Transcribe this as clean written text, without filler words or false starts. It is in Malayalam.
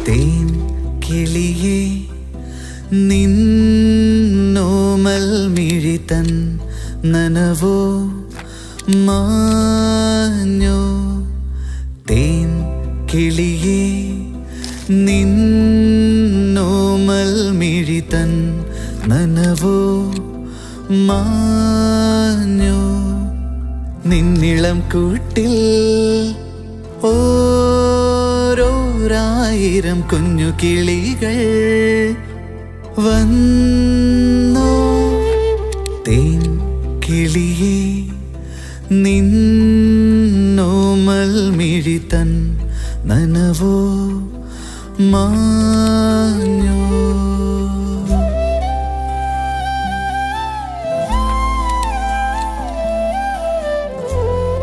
തേൻ കിളിയേ നിന്നോമൽ മിഴിതൻ നനവോ മാഞ്ഞോ. തേൻ കിളിയേ നിന്നോമൽ മിഴിതൻ നനവോ മാഞ്ഞോ. നിന്നിളം കൂട്ടിൽ ഓരോരായിരം കുഞ്ഞു കിളികൾ വന്നോ. തേൻ കിളിയേ നിന്നോമൽ മിഴിതൻ നനവോ മാഞ്ഞോ.